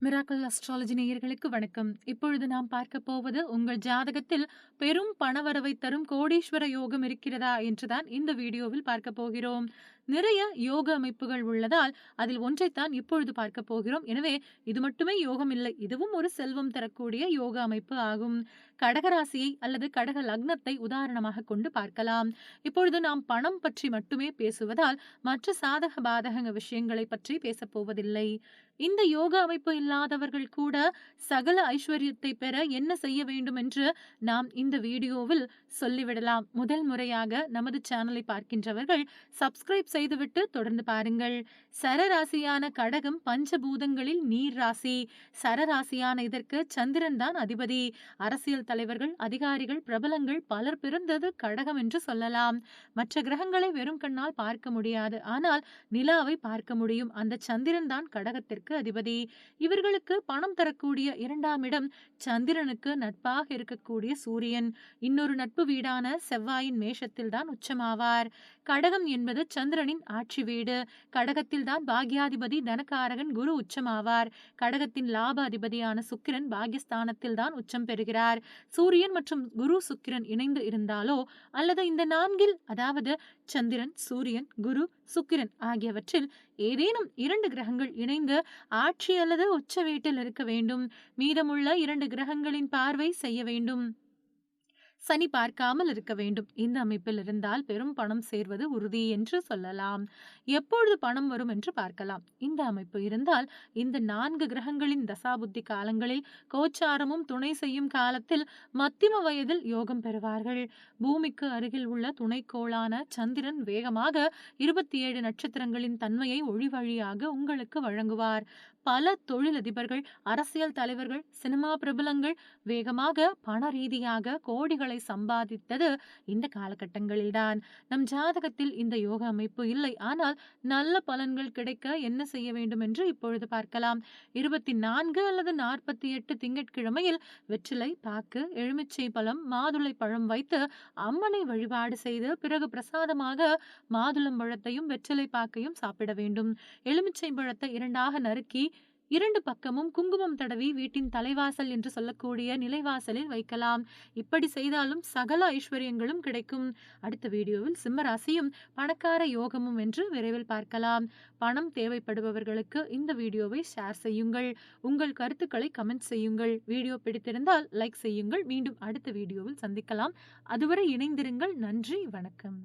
Miracle astrology நேயர்களுக்கு வணக்கம். இப்பொழுது நாம் பார்க்க போவது உங்கள் ஜாதகத்தில் பெரும் பணவரவை தரும் கோடீஸ்வர யோகம் இருக்கிறதா என்றுதான் இந்த வீடியோவில் பார்க்க போகிறோம். நிறைய யோக அமைப்புகள் உள்ளதால் அதில் ஒன்றைத்தான் இப்பொழுது பார்க்க போகிறோம். எனவே இது மட்டுமே யோகம் இல்லை, இதுவும் ஒரு செல்வம் தரக்கூடிய யோக அமைப்பு ஆகும். கடகராசியை அல்லது கடக லக்னத்தை உதாரணமாக கொண்டு பார்க்கலாம். இப்பொழுது நாம் பணம் பற்றி மட்டுமே பேசுவதால் மற்ற சாதக பாதக விஷயங்களை பற்றி பேசப் போவதில்லை. இந்த யோக அமைப்பு இல்லாதவர்கள் கூட சகல ஐஸ்வர்யத்தை பெற என்ன செய்ய வேண்டும் என்று நாம் இந்த வீடியோவில் சொல்லிவிடலாம். முதல் முறையாக நமது சேனலை பார்க்கின்றவர்கள் சப்ஸ்கிரைப் செய்துவிட்டு தொடர்ந்து பாருங்கள். சரராசியான கடகம் பஞ்சபூதங்களில் நீர் ராசி. சரராசியான இதற்கு சந்திரன் தான் அதிபதி. அரசியல் தலைவர்கள், அதிகாரிகள், பிரபலங்கள் பலர் பிறந்தது கடகம் என்று சொல்லலாம். மற்ற கிரகங்களை வெறும் கண்ணால் பார்க்க முடியாது, ஆனால் நிலாவை பார்க்க முடியும். அந்த சந்திரன் தான் கடகத்திற்கு அதிபதி. இவர்களுக்கு பணம் தரக்கூடிய 2ஆம் இடம் சந்திரனுக்கு நட்பாக இருக்கக்கூடிய சூரியன். இன்னொரு நட்பு வீடான செவ்வாயின் மேஷத்தில் தான் உச்சமாவார். கடகம் என்பது சந்திரனின் ஆட்சி வீடு. கடகத்தில் தான் பாக்யாதிபதி தனகாரகன் குரு உச்சமாவார். கடகத்தின் லாப அதிபதியான சுக்கிரன் பாக்யஸ்தானத்தில் தான் உச்சம் பெறுகிறார். சூரியன் மற்றும் குரு சுக்கிரன் இணைந்து இருந்தாலோ அல்லது இந்த நான்கில், அதாவது சந்திரன், சூரியன், குரு, சுக்கிரன் ஆகியவற்றில் ஏதேனும் 2 கிரகங்கள் இணைந்து ஆட்சி அல்லது உச்ச வீட்டில் இருக்க வேண்டும். மீதமுள்ள 2 கிரகங்களின் பார்வை செய்ய வேண்டும். சனி பார்க்காமல் இருக்க வேண்டும். இந்த அமைப்பில் இருந்தால் பெரும் பணம் சேர்வது உறுதி என்று சொல்லலாம். எப்பொழுது பணம் வரும் என்று பார்க்கலாம். இந்த அமைப்பு இருந்தால் இந்த 4 கிரகங்களின் தசாபுத்தி காலங்களில் கோச்சாரமும் துணை செய்யும் காலத்தில் மத்திம வயதில் யோகம் பெறுவார்கள். பூமிக்கு அருகில் உள்ள துணைக்கோளான சந்திரன் வேகமாக 27 நட்சத்திரங்களின் தன்மையை ஒளி வழியாக உங்களுக்கு வழங்குவார். பல தொழிலதிபர்கள், அரசியல் தலைவர்கள், சினிமா பிரபலங்கள் வேகமாக பண ரீதியாக கோடிகளை சம்பாதித்தது இந்த காலகட்டங்களில்தான். நம் ஜாதகத்தில் இந்த யோக அமைப்பு இல்லை, ஆனால் நல்ல பலன்கள் கிடைக்க என்ன செய்ய வேண்டும் என்று இப்பொழுது பார்க்கலாம். 24 அல்லது 48 திங்கட்கிழமையில் வெற்றிலை பாக்கு, எலுமிச்சை பழம், மாதுளை பழம் வைத்து அம்மனை வழிபாடு செய்து பிறகு பிரசாதமாக மாதுளம் பழத்தையும் வெற்றிலை பாக்கையும் சாப்பிட வேண்டும். எலுமிச்சை பழத்தை 2ஆக நறுக்கி 2 பக்கமும் குங்குமம் தடவி வீட்டின் தலைவாசல் என்று சொல்லக்கூடிய நிலைவாசலில் வைக்கலாம். இப்படி செய்தாலும் சகல ஐஸ்வர்யங்களும் கிடைக்கும். அடுத்த வீடியோவில் சிம்மராசியும் பணக்கார யோகமும் என்று விரைவில் பார்க்கலாம். பணம் தேவைப்படுபவர்களுக்கு இந்த வீடியோவை ஷேர் செய்யுங்கள். உங்கள் கருத்துக்களை கமெண்ட் செய்யுங்கள். வீடியோ பிடித்திருந்தால் லைக் செய்யுங்கள். மீண்டும் அடுத்த வீடியோவில் சந்திக்கலாம். அதுவரை இணைந்திருங்கள். நன்றி, வணக்கம்.